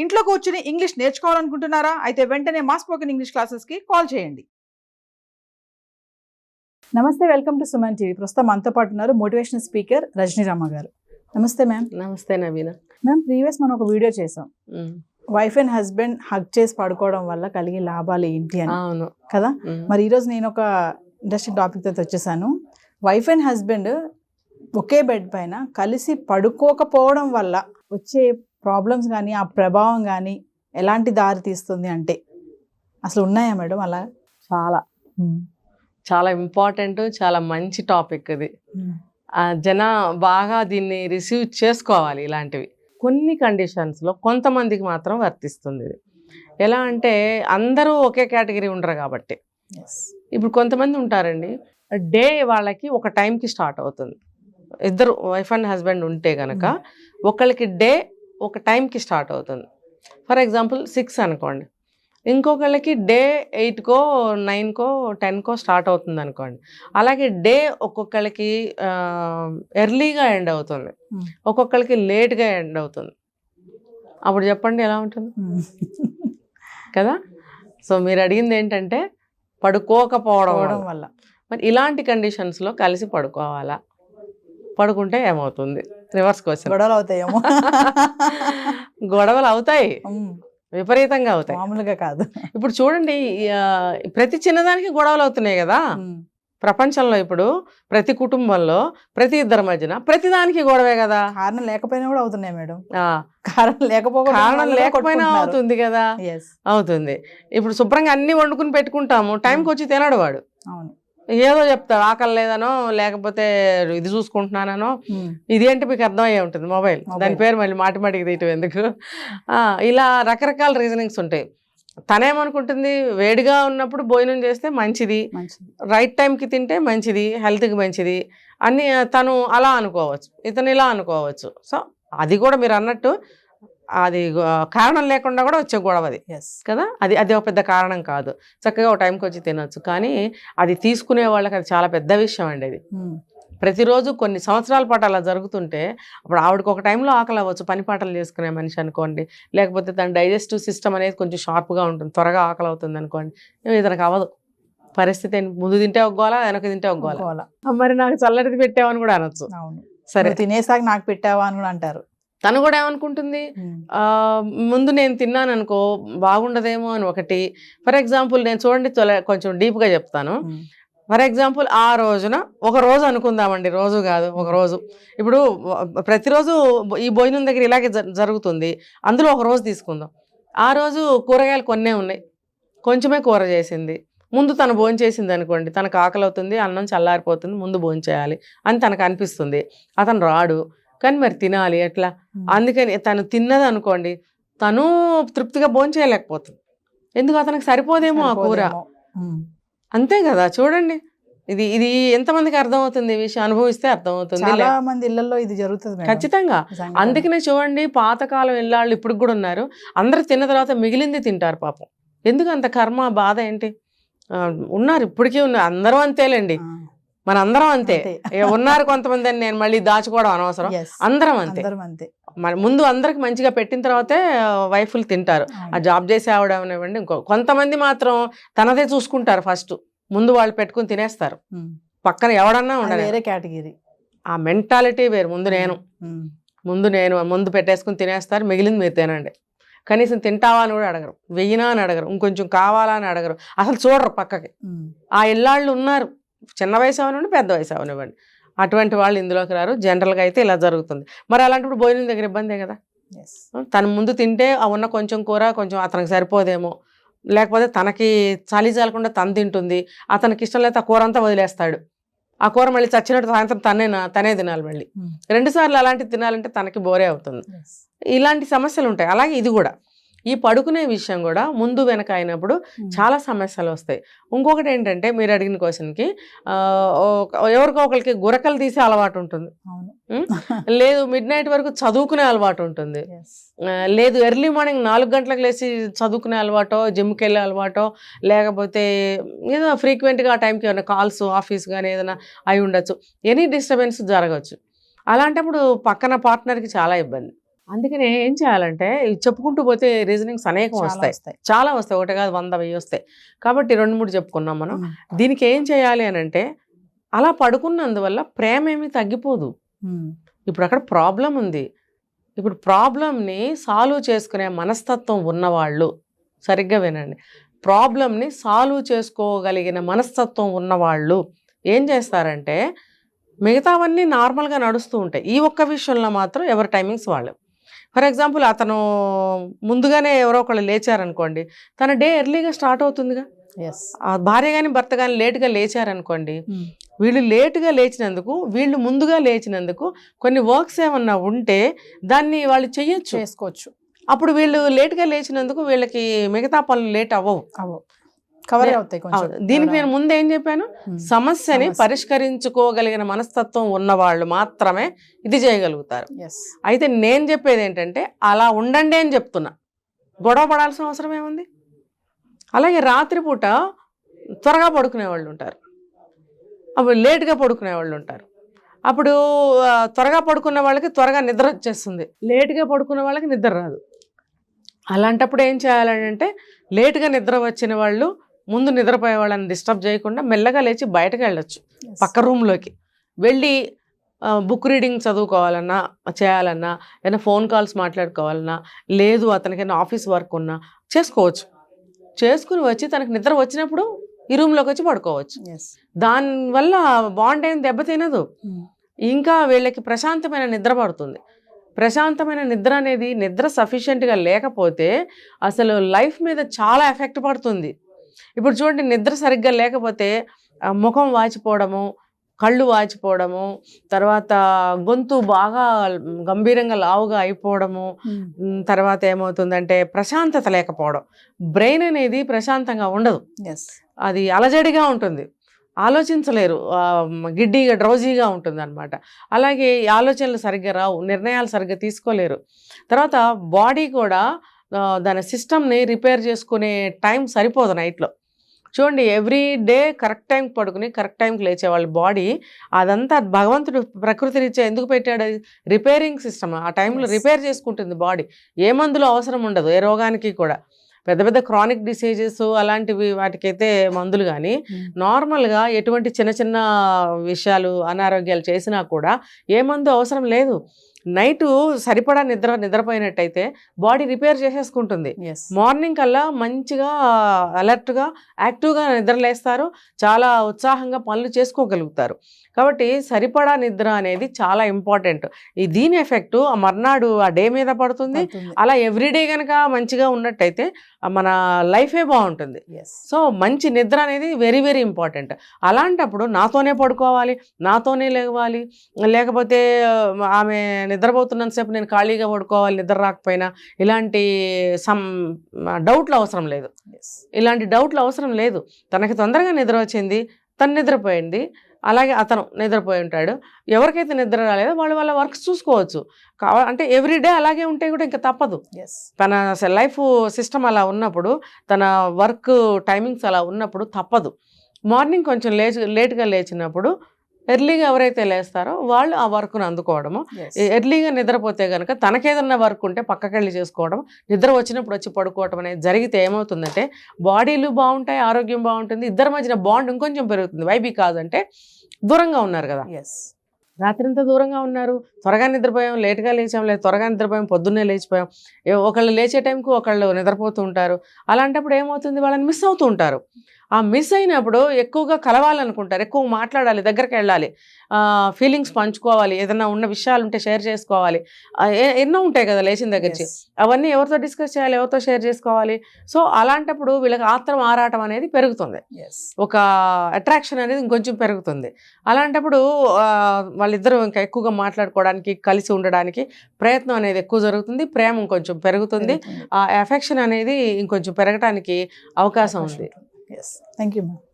ఇంట్లో కూర్చుని ఇంగ్లీష్ నేర్చుకోవాలనుకుంటున్నారా? అయితే వెంటనే మా స్పోకెన్ ఇంగ్లీష్ క్లాసెస్కి కాల్ చేయండి. నమస్తే, వెల్కమ్ టు సుమన్ టీవీ. ప్రస్తుతం మనతో పాటు ఉన్నారు మోటివేషనల్ స్పీకర్ రజనీ రామ గారు. నమస్తే మ్యామ్. నమస్తే నవీన. మ్యామ్, ప్రీవియస్ మనం ఒక వీడియో చేసాం, వైఫ్ అండ్ హస్బెండ్ హగ్ చేసి పడుకోవడం వల్ల కలిగే లాభాలు ఏంటి అని. అవును కదా. మరి ఈరోజు నేను ఒక ఇంట్రెస్టింగ్ టాపిక్ తో వచ్చేసాను. Wife and husband okay bed పైన కలిసి పడుకోకపోవడం వల్ల వచ్చే ప్రాబ్లమ్స్ కానీ ఆ ప్రభావం కానీ ఎలాంటి దారి తీస్తుంది అంటే అసలు ఉన్నాయా మేడం అలా? చాలా చాలా ఇంపార్టెంట్, చాలా మంచి టాపిక్ ఇది. జన బాగా దీన్ని రిసీవ్ చేసుకోవాలి. ఇలాంటివి కొన్ని కండిషన్స్లో కొంతమందికి మాత్రం వర్తిస్తుంది ఇది. ఎలా అంటే అందరూ ఒకే కేటగిరీ ఉండరు కాబట్టి. ఇప్పుడు కొంతమంది ఉంటారండి, డే వాళ్ళకి ఒక టైంకి స్టార్ట్ అవుతుంది. ఇద్దరు వైఫ్ అండ్ హస్బెండ్ ఉంటే కనుక ఒకళ్ళకి డే ఒక టైంకి స్టార్ట్ అవుతుంది. ఫర్ ఎగ్జాంపుల్ 6 అనుకోండి, ఇంకొకళ్ళకి డే 8కో 9కో 10కో స్టార్ట్ అవుతుంది అనుకోండి. అలాగే డే ఒక్కొక్కళ్ళకి ఎర్లీగా ఎండ్ అవుతుంది, ఒక్కొక్కళ్ళకి లేట్గా ఎండ్ అవుతుంది. అప్పుడు చెప్పండి ఎలా ఉంటుంది కదా. సో మీరు అడిగింది ఏంటంటే పడుకోకపోవడం వల్ల. మరి ఇలాంటి కండిషన్స్లో కలిసి పడుకోవాలా? పడుకుంటే ఏమవుతుంది? Reverse question. గొడవలు అవుతాయేమో. గొడవలు అవుతాయి, విపరీతంగా అవుతాయి, మామూలుగా కాదు. ఇప్పుడు చూడండి, ప్రతి చిన్నదానికి గొడవలు అవుతున్నాయి కదా ప్రపంచంలో. ఇప్పుడు ప్రతి కుటుంబంలో ప్రతి ఇద్దరి మధ్యన ప్రతి దానికి గొడవే కదా. కారణం లేకపోయినా కూడా అవుతున్నాయి మేడం. కారణం లేకపోయినా అవుతుంది కదా, అవుతుంది. ఇప్పుడు శుభ్రంగా అన్ని వండుకుని పెట్టుకుంటాము, టైంకి వచ్చి తినడు వాడు. అవును, ఏదో చెప్తాడు, ఆకలి లేదనో లేకపోతే ఇది చూసుకుంటున్నానో. ఇదేంటి మీకు అర్థమయ్యే ఉంటుంది, మొబైల్. దాని పేరు మళ్ళీ మాటిమాటికి తీయటం ఎందుకు. ఇలా రకరకాల రీజనింగ్స్ ఉంటాయి. తనేమనుకుంటుంది, వేడిగా ఉన్నప్పుడు భోజనం చేస్తే మంచిది, రైట్ టైంకి తింటే మంచిది, హెల్త్కి మంచిది అని తను అలా అనుకోవచ్చు, ఇతను ఇలా అనుకోవచ్చు. సో అది కూడా మీరు అన్నట్టు అది కారణం లేకుండా కూడా వచ్చే గొడవ అది కదా. అది ఒక పెద్ద కారణం కాదు, చక్కగా ఒక టైంకి వచ్చి తినొచ్చు. కానీ అది తీసుకునే వాళ్ళకి అది చాలా పెద్ద విషయం అండి. అది ప్రతిరోజు కొన్ని సంవత్సరాల పాటు అలా జరుగుతుంటే అప్పుడు ఆవిడకి ఒక టైంలో ఆకలి అవ్వచ్చు, పని పాటలు చేసుకునే మనిషి అనుకోండి, లేకపోతే తన డైజెస్టివ్ సిస్టమ్ అనేది కొంచెం షార్ప్గా ఉంటుంది, త్వరగా ఆకలి అవుతుంది అనుకోండి. ఇతనికి అవ్వదు పరిస్థితి. ముందు తింటే ఒగ్గోలా, వెనక తింటే ఒగ్గోలా. మరి నాకు చల్లటిది పెట్టావని కూడా అనొచ్చు. సరే, తినేసాక నాకు పెట్టావా అని కూడా అంటారు. తను కూడా ఏమనుకుంటుంది, ముందు నేను తిన్నాను అనుకో బాగుండదేమో అని ఒకటి. ఫర్ ఎగ్జాంపుల్ నేను చూడండి కొంచెం డీప్గా చెప్తాను. ఫర్ ఎగ్జాంపుల్ ఆ రోజున ఒక రోజు అనుకుందామండి, రోజు కాదు ఒక రోజు. ఇప్పుడు ప్రతిరోజు ఈ భోజనం దగ్గర ఇలాగే జరుగుతుంది, అందులో ఒక రోజు తీసుకుందాం. ఆ రోజు కూరగాయలు కొన్నే ఉన్నాయి, కొంచెమే కూర చేసింది. ముందు తను భోంచేసింది అనుకోండి, తనకు ఆకలి అవుతుంది, అన్నం చల్లారిపోతుంది, ముందు భోంచేయాలి అని తనకు అనిపిస్తుంది. అతను రాడు, కానీ మరి తినాలి ఎట్లా. అందుకని తను తిన్నది అనుకోండి, తను తృప్తిగా భోంచేయలేకపోతుంది, ఎందుకు అతనికి సరిపోదేమో ఆ కూర. అంతే కదా. చూడండి, ఇది ఎంతమందికి అర్థమవుతుంది ఈ విషయం? అనుభవిస్తే అర్థమవుతుంది. చాలా మంది ఇళ్లలో ఇది జరుగుతుంది ఖచ్చితంగా. అందుకనే చూడండి, పాతకాలం ఇళ్ళాళ్ళు ఇప్పుడు కూడా ఉన్నారు, అందరు తిన్న తర్వాత మిగిలింది తింటారు పాపం. ఎందుకు అంత కర్మ బాధ ఏంటి? ఉన్నారు, ఇప్పటికీ ఉన్నారు, అందరూ అంతేలేండి, మన అందరం అంతే. ఉన్నారు కొంతమంది అని నేను మళ్ళీ దాచుకోవడం అనవసరం, అందరం అంతే. ముందు అందరికి మంచిగా పెట్టిన తర్వాతే వైఫ్లు తింటారు. ఆ జాబ్ చేసే ఆవిడ అవనివ్వండి, కొంతమంది మాత్రం తనదే చూసుకుంటారు ఫస్ట్, ముందు వాళ్ళు పెట్టుకుని తినేస్తారు, పక్కన ఎవడన్నా ఉండాలి. వేరే కేటగిరీ, ఆ మెంటాలిటీ వేరు. ముందు పెట్టేసుకుని తినేస్తారు, మిగిలింది మీరు తినండి. కనీసం తింటావా అని కూడా అడగరు, వెయ్యినా అని అడగరు, ఇంకొంచెం కావాలా అని అడగరు, అసలు చూడరు పక్కకి. ఆ ఇళ్ళాళ్ళు ఉన్నారు, చిన్న వయసు అవనివ్వండి పెద్ద వయసు అవనివ్వండి, అటువంటి వాళ్ళు ఇందులోకి రారు. జనరల్గా అయితే ఇలా జరుగుతుంది. మరి అలాంటప్పుడు భోజనం దగ్గర ఇబ్బందే కదా. తను ముందు తింటే ఆ ఉన్న కొంచెం కూర కొంచెం అతనికి సరిపోదేమో, లేకపోతే తనకి చలి చాలకుండా తను తింటుంది, అతనికి ఇష్టం లేకపోతే ఆ కూర అంతా వదిలేస్తాడు. ఆ కూర మళ్ళీ చచ్చినట్టు సాయంత్రం తనే తినాలి. మళ్ళీ 2 సార్లు అలాంటివి తినాలంటే తనకి బోరే అవుతుంది. ఇలాంటి సమస్యలు ఉంటాయి. అలాగే ఇది కూడా, ఈ పడుకునే విషయం కూడా ముందు వెనక అయినప్పుడు చాలా సమస్యలు వస్తాయి. ఇంకొకటి ఏంటంటే మీరు అడిగిన క్వశ్చన్కి, ఎవరికో ఒకరికి గురకలు తీసే అలవాటు ఉంటుంది, లేదు మిడ్ నైట్ వరకు చదువుకునే అలవాటు ఉంటుంది, లేదు ఎర్లీ మార్నింగ్ 4 గంటలకు లేచి చదువుకునే అలవాటో, జిమ్కి వెళ్ళే అలవాటో, లేకపోతే ఏదో ఫ్రీక్వెంట్గా ఆ టైంకి ఏమైనా కాల్స్ ఆఫీస్ కానీ ఏదైనా అయి ఉండొచ్చు, ఎనీ డిస్టర్బెన్స్ జరగవచ్చు. అలాంటప్పుడు పక్కన పార్ట్నర్కి చాలా ఇబ్బంది. అందుకనే ఏం చేయాలంటే ఇవి చెప్పుకుంటూ పోతే రీజనింగ్స్ అనేకం వస్తాయి, చాలా వస్తాయి, ఒకటి కాదు 100 1000 వస్తాయి. కాబట్టి 2-3 చెప్పుకున్నాం మనం. దీనికి ఏం చేయాలి అని అంటే, అలా పడుకున్నందువల్ల ప్రేమ ఏమీ తగ్గిపోదు. ఇప్పుడు అక్కడ ప్రాబ్లం ఉంది. ఇప్పుడు ప్రాబ్లంని సాల్వ్ చేసుకునే మనస్తత్వం ఉన్నవాళ్ళు, సరిగ్గా వినండి, ప్రాబ్లంని సాల్వ్ చేసుకోగలిగిన మనస్తత్వం ఉన్నవాళ్ళు ఏం చేస్తారంటే, మిగతావన్నీ నార్మల్గా నడుస్తూ ఉంటాయి, ఈ ఒక్క విషయంలో మాత్రం ఎవరి టైమింగ్స్ వాళ్ళు. ఫర్ ఎగ్జాంపుల్, అతను ముందుగానే ఎవరో ఒకళ్ళు లేచారనుకోండి, తన డే ఎర్లీగా స్టార్ట్ అవుతుందిగా. భార్య కానీ భర్త కానీ లేటుగా లేచారనుకోండి, వీళ్ళు లేటుగా లేచినందుకు, వీళ్ళు ముందుగా లేచినందుకు కొన్ని వర్క్స్ ఏమన్నా ఉంటే దాన్ని వాళ్ళు చేసుకోవచ్చు. అప్పుడు వీళ్ళు లేటుగా లేచినందుకు వీళ్ళకి మిగతా పనులు లేట్ అవ్వవు, కవర్ అవుతాయి. దీనికి నేను ముందు ఏం చెప్పాను, సమస్యని పరిష్కరించుకోగలిగిన మనస్తత్వం ఉన్నవాళ్ళు మాత్రమే ఇది చేయగలుగుతారు. అయితే నేను చెప్పేది ఏంటంటే, అలా ఉండండి అని చెప్తున్నా, గొడవ పడాల్సిన అవసరం ఏముంది. అలాగే రాత్రిపూట త్వరగా పడుకునే వాళ్ళు ఉంటారు, అప్పుడు లేట్గా పడుకునే వాళ్ళు ఉంటారు. అప్పుడు త్వరగా పడుకున్న వాళ్ళకి త్వరగా నిద్ర వచ్చేస్తుంది, లేట్గా పడుకున్న వాళ్ళకి నిద్ర రాదు. అలాంటప్పుడు ఏం చేయాలంటే, లేట్గా నిద్ర వచ్చిన వాళ్ళు ముందు నిద్రపోయే వాళ్ళని డిస్టర్బ్ చేయకుండా మెల్లగా లేచి బయటకు వెళ్ళొచ్చు, పక్క రూమ్లోకి వెళ్ళి బుక్ రీడింగ్ చదువుకోవాలన్నా, చేయాలన్నా, ఏదైనా ఫోన్ కాల్స్ మాట్లాడుకోవాలన్నా, లేదు అతనికైనా ఆఫీస్ వర్క్ ఉన్నా చేసుకోవచ్చు. చేసుకుని వచ్చి తనకు నిద్ర వచ్చినప్పుడు ఈ రూమ్లోకి వచ్చి పడుకోవచ్చు. దానివల్ల బాండ్ ఏం దెబ్బతినదు, ఇంకా వీళ్ళకి ప్రశాంతమైన నిద్ర పడుతుంది. ప్రశాంతమైన నిద్ర అనేది, నిద్ర సఫిషియెంట్గా లేకపోతే అసలు లైఫ్ మీద చాలా ఎఫెక్ట్ పడుతుంది. ఇప్పుడు చూడండి, నిద్ర సరిగ్గా లేకపోతే ముఖం వాచిపోవడము, కళ్ళు వాచిపోవడము, తర్వాత గొంతు బాగా గంభీరంగా లావుగా అయిపోవడము, తర్వాత ఏమవుతుందంటే ప్రశాంతత లేకపోవడం, బ్రెయిన్ అనేది ప్రశాంతంగా ఉండదు, అది అలజడిగా ఉంటుంది, ఆలోచించలేరు, గిడ్డీగా డ్రౌజీగా ఉంటుంది అనమాట. అలాగే ఆలోచనలు సరిగ్గా రావు, నిర్ణయాలు సరిగ్గా తీసుకోలేరు. తర్వాత బాడీ కూడా దాని సిస్టమ్ని రిపేర్ చేసుకునే టైం సరిపోదు నైట్లో. చూడండి, ఎవ్రీ డే కరెక్ట్ టైంకి పడుకుని కరెక్ట్ టైంకి లేచే వాళ్ళ బాడీ, అదంతా భగవంతుడు ప్రకృతి రీత్యా ఎందుకు పెట్టాడు, రిపేరింగ్ సిస్టమ్. ఆ టైంలో రిపేర్ చేసుకుంటుంది బాడీ, ఏ మందులు అవసరం ఉండదు ఏ రోగానికి కూడా. పెద్ద పెద్ద క్రానిక్ డిసీజెస్ అలాంటివి వాటికైతే మందులు, కానీ నార్మల్గా ఎటువంటి చిన్న చిన్న విషయాలు అనారోగ్యాలు చేసినా కూడా ఏ మందు అవసరం లేదు. నైటు సరిపడా నిద్రపోయినట్టయితే బాడీ రిపేర్ చేసేసుకుంటుంది. మార్నింగ్ కల్లా మంచిగా అలర్ట్గా యాక్టివ్గా నిద్రలేస్తారు, చాలా ఉత్సాహంగా పనులు చేసుకోగలుగుతారు. కాబట్టి సరిపడా నిద్ర అనేది చాలా ఇంపార్టెంట్. దీని ఎఫెక్టు ఆ మర్నాడు ఆ డే మీద పడుతుంది. అలా ఎవ్రీడే కనుక మంచిగా ఉన్నట్టయితే మన లైఫే బాగుంటుంది. సో మంచి నిద్ర అనేది వెరీ వెరీ ఇంపార్టెంట్. అలాంటప్పుడు నాతోనే పడుకోవాలి, నాతోనే లేవాలి, లేకపోతే ఆమె నిద్రపోతున్నంతసేపు నేను ఖాళీగా పడుకోవాలి నిద్ర రాకపోయినా, ఇలాంటి డౌట్లు అవసరం లేదు. ఇలాంటి డౌట్లు అవసరం లేదు. తనకి తొందరగా నిద్ర వచ్చింది, తను నిద్రపోయింది, అలాగే అతను నిద్రపోయి ఉంటాడు. ఎవరికైతే నిద్ర రాలేదో వాళ్ళు వాళ్ళ వర్క్స్ చూసుకోవచ్చు. అంటే ఎవ్రీడే అలాగే ఉంటే కూడా ఇంకా తప్పదు. తన లైఫ్ సిస్టమ్ అలా ఉన్నప్పుడు, తన వర్క్ టైమింగ్స్ అలా ఉన్నప్పుడు తప్పదు. మార్నింగ్ కొంచెం లేట్గా లేచినప్పుడు ఎర్లీగా ఎవరైతే లేస్తారో వాళ్ళు ఆ వర్క్ను అందుకోవడము. ఎర్లీగా నిద్రపోతే కనుక తనకేదన్నా వర్క్ ఉంటే పక్కకెళ్ళి చేసుకోవడం, నిద్ర వచ్చినప్పుడు వచ్చి పడుకోవడం అనేది జరిగితే ఏమవుతుందంటే బాడీలు బాగుంటాయి, ఆరోగ్యం బాగుంటుంది, ఇద్దరి మధ్యన బాండ్ ఇంకొంచెం పెరుగుతుంది. వై బికాజ్ అంటే దూరంగా ఉన్నారు కదా, రాత్రింతా దూరంగా ఉన్నారు, త్వరగా నిద్రపోయాం, లేట్గా లేచాం, లేదు త్వరగా నిద్రపోయాం, పొద్దున్నే లేచిపోయాం, ఒకళ్ళు లేచే టైంకి ఒకళ్ళు నిద్రపోతూ ఉంటారు. అలాంటప్పుడు ఏమవుతుంది, వాళ్ళని మిస్ అవుతూ ఉంటారు. ఆ మిస్ అయినప్పుడు ఎక్కువగా కలవాలనుకుంటారు, ఎక్కువ మాట్లాడాలి, దగ్గరికి వెళ్ళాలి, ఫీలింగ్స్ పంచుకోవాలి, ఏదైనా ఉన్న విషయాలు ఉంటే షేర్ చేసుకోవాలి, ఎన్నో ఉంటాయి కదా లేచిన దగ్గర నుంచి, అవన్నీ ఎవరితో డిస్కస్ చేయాలి, ఎవరితో షేర్ చేసుకోవాలి. సో అలాంటప్పుడు వీళ్ళకి ఆత్రం ఆరాటం అనేది పెరుగుతుంది, ఒక అట్రాక్షన్ అనేది ఇంకొంచెం పెరుగుతుంది. అలాంటప్పుడు వాళ్ళిద్దరూ ఇంకా ఎక్కువగా మాట్లాడుకోవడానికి, కలిసి ఉండడానికి ప్రయత్నం అనేది ఎక్కువ జరుగుతుంది, ప్రేమ ఇంకొంచెం పెరుగుతుంది, ఆ ఎఫెక్షన్ అనేది ఇంకొంచెం పెరగడానికి అవకాశం ఉంది. Yes. Thank you, ma'am.